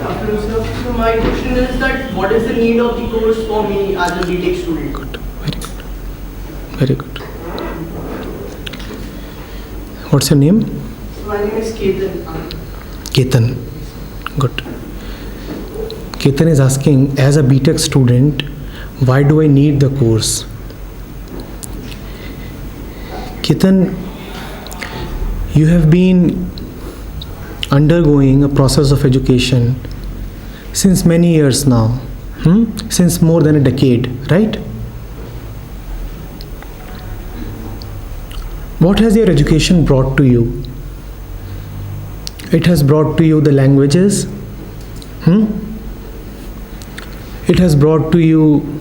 afternoon, sir. So my question is that what is the need of the course for me as a BTech student? Good. Very good. What's your name? So my name is Ketan. Ketan. Good. Ketan is asking, as a BTech student, why do I need the course? Ketan, you have been undergoing a process of education since many years now, since more than a decade, right? What has your education brought to you? It has brought to you the languages, it has brought to you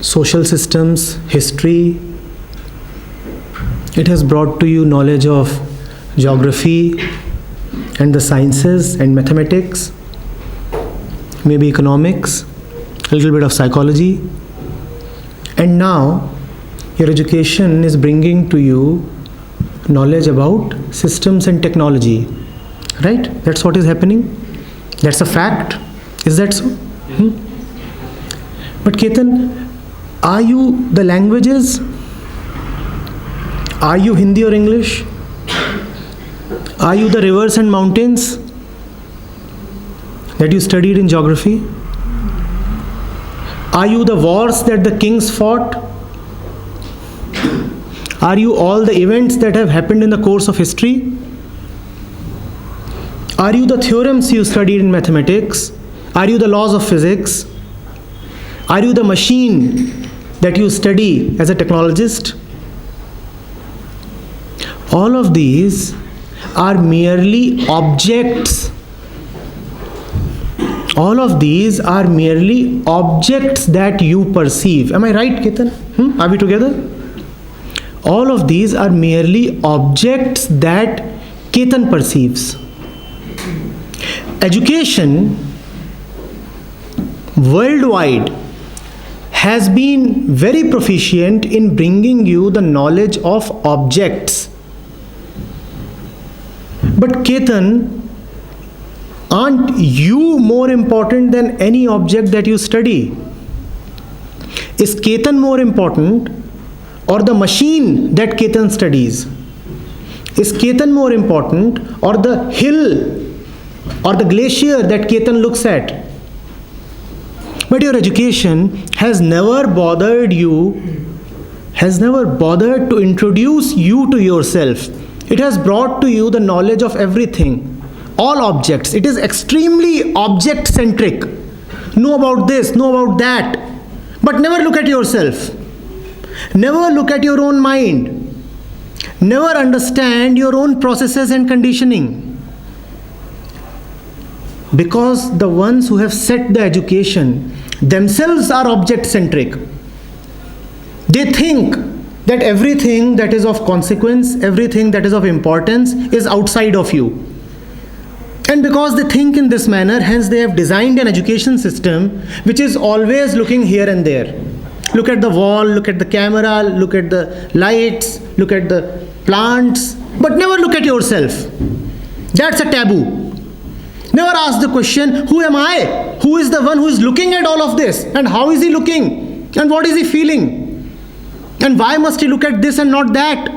social systems, history, it has brought to you knowledge of geography and the sciences and mathematics, maybe economics, a little bit of psychology. And now your education is bringing to you knowledge about systems and technology, right? That's what is happening. That's a fact. Is that so? But Ketan, are you the languages? Are you Hindi or English? Are you the rivers and mountains that you studied in geography? Are you the wars that the kings fought? Are you all the events that have happened in the course of history? Are you the theorems you studied in mathematics? Are you the laws of physics? Are you the machine that you study as a technologist? All of these are merely objects. All of these are merely objects that you perceive. Am I right, Ketan? Are we together? All of these are merely objects that Ketan perceives. Education worldwide has been very proficient in bringing you the knowledge of objects. But Ketan, aren't you more important than any object that you study? Is Ketan more important or the machine that Ketan studies? Is Ketan more important or the hill or the glacier that Ketan looks at? But your education has never bothered you, has never bothered to introduce you to yourself. It has brought to you the knowledge of everything, all objects. It is extremely object-centric. Know about this, know about that. But never look at yourself. Never look at your own mind. Never understand your own processes and conditioning. Because the ones who have set the education themselves are object-centric. They think that everything that is of consequence, everything that is of importance is outside of you. And because they think in this manner, hence they have designed an education system which is always looking here and there. Look at the wall, look at the camera, look at the lights, look at the plants, but never look at yourself. That's a taboo. Never ask the question, who am I? Who is the one who is looking at all of this? And how is he looking? And what is he feeling? And why must he look at this and not that?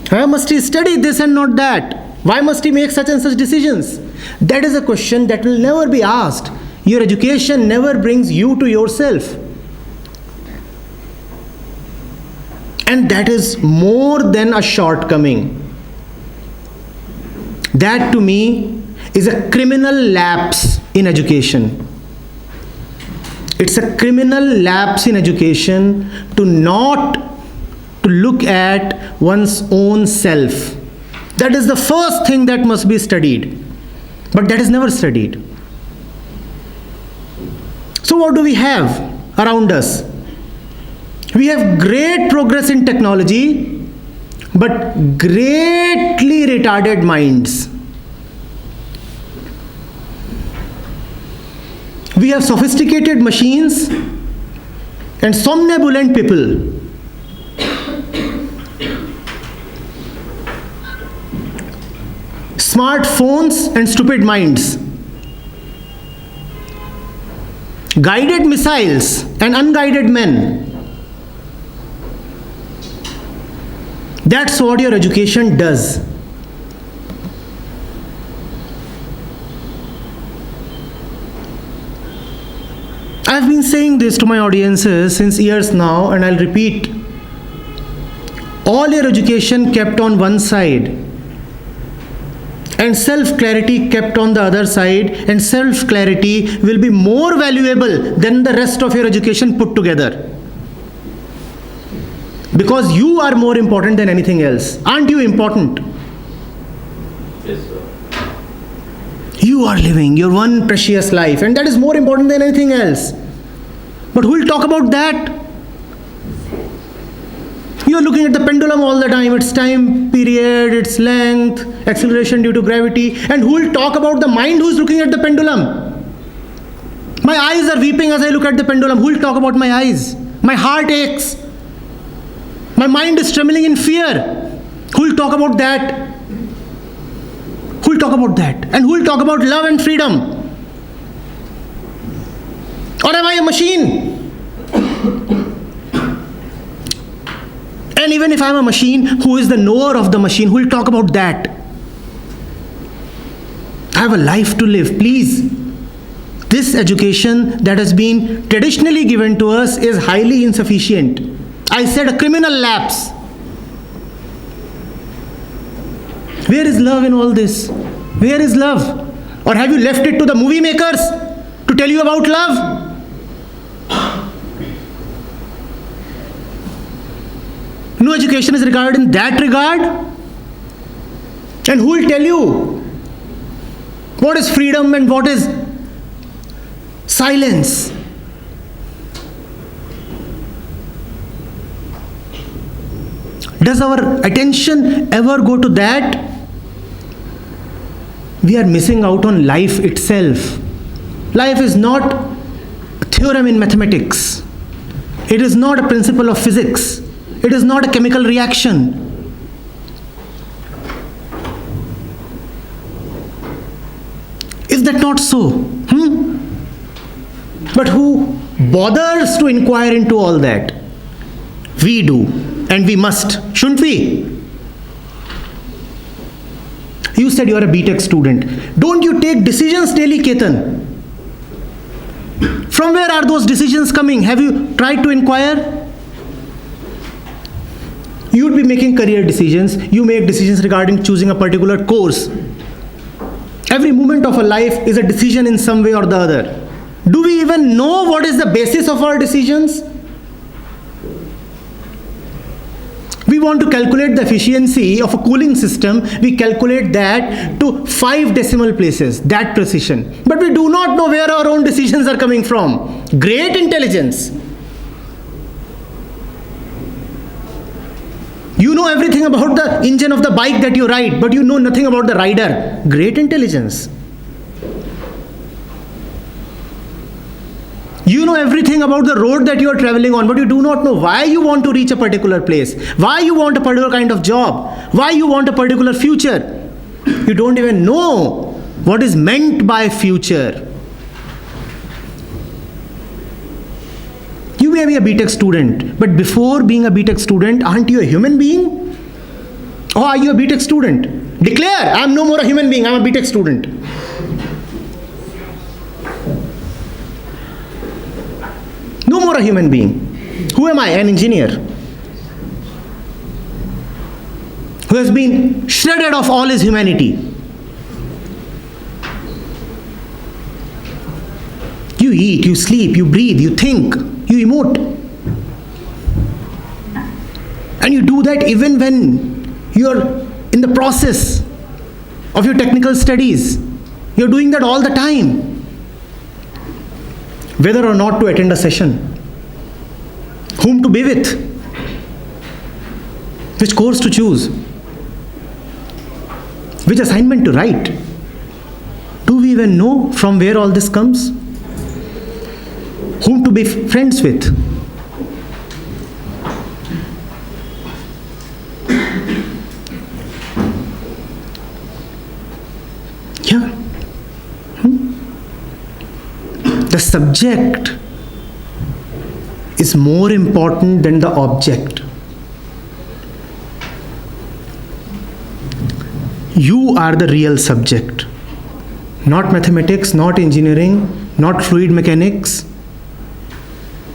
Why must he study this and not that? Why must he make such and such decisions? That is a question that will never be asked. Your education never brings you to yourself. And that is more than a shortcoming. That to me is a criminal lapse in education. It's a criminal lapse in education to not to look at one's own self. That is the first thing that must be studied. But that is never studied. So what do we have around us? We have great progress in technology, but greatly retarded minds. We have sophisticated machines and somnambulent people. smartphones and stupid minds, guided missiles and unguided men. That's what your education does. I've been saying this to my audiences since years now, and I'll repeat. All your education kept on one side, and self-clarity kept on the other side, and self-clarity will be more valuable than the rest of your education put together. Because you are more important than anything else. Aren't you important? Yes, sir. You are living your one precious life, and that is more important than anything else. But who will talk about that? You are looking at the pendulum all the time, its time period, its length, acceleration due to gravity, and who will talk about the mind who is looking at the pendulum? My eyes are weeping as I look at the pendulum. Who will talk about my eyes? My heart aches. My mind is trembling in fear. Who will talk about that? Who will talk about that? And who will talk about love and freedom? Or am I a machine? And even if I'm a machine, who is the knower of the machine? Who will talk about that? I have a life to live. Please. This education that has been traditionally given to us is highly insufficient. I said a criminal lapse. Where is love in all this? Where is love? Or have you left it to the movie makers to tell you about love? No education is regarded in that regard. And who will tell you what is freedom and what is silence? Does our attention ever go to that? We are missing out on life itself. Life is not a theorem in mathematics. It is not a principle of physics. It is not a chemical reaction. Is that not so? But who bothers to inquire into all that? We do, and we must, shouldn't we? You said you are a BTech student. Don't you take decisions daily, Ketan? From where are those decisions coming? Have you tried to inquire? You would be making career decisions. You make decisions regarding choosing a particular course. Every moment of a life is a decision in some way or the other. Do we even know what is the basis of our decisions? We want to calculate the efficiency of a cooling system. We calculate that to 5 decimal places, that precision. But we do not know where our own decisions are coming from. Great intelligence. You know everything about the engine of the bike that you ride, but you know nothing about the rider. Great intelligence. You know everything about the road that you are traveling on, but you do not know why you want to reach a particular place, why you want a particular kind of job, why you want a particular future. You don't even know what is meant by future. You may be a BTech student, but before being a BTech student, aren't you a human being? Or are you a BTech student? Declare, I am no more a human being, I am a BTech student. No more a human being. Who am I? An engineer who has been shredded of all his humanity. You eat, you sleep, you breathe, you think, you emote. And you do that even when you're in the process of your technical studies. You're doing that all the time. Whether or not to attend a session, whom to be with, which course to choose, which assignment to write. Do we even know from where all this comes? Whom to be friends with? Yeah. The subject is more important than the object. You are the real subject. Not mathematics, not engineering, not fluid mechanics,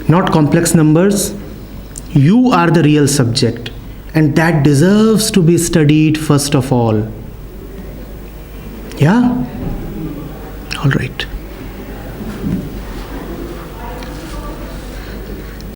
not complex numbers. You are the real subject, and that deserves to be studied first of all. Yeah? All right.